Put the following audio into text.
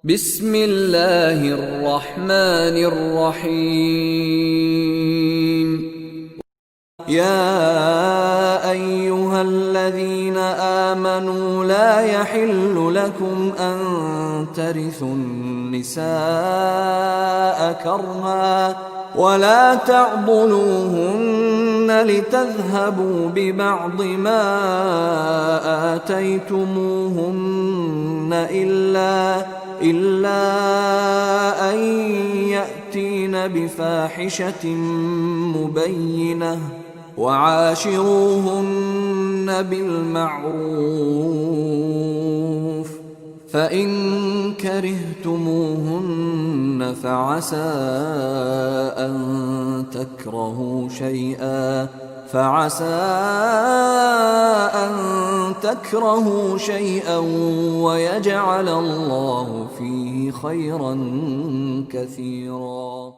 بسم الله الرحمن الرحيم. يا أيها الذين آمنوا لا يحل لكم أن ترثوا النساء كرها ولا تعضلوهن لتذهبوا ببعض ما آتيتموهن إلا أن يأتين بفاحشة مبينة وعاشروهن بالمعروف، فإن كرهتموهن فعسى أن تكرهوا شيئا ويجعل الله فيه خيرا كثيرا.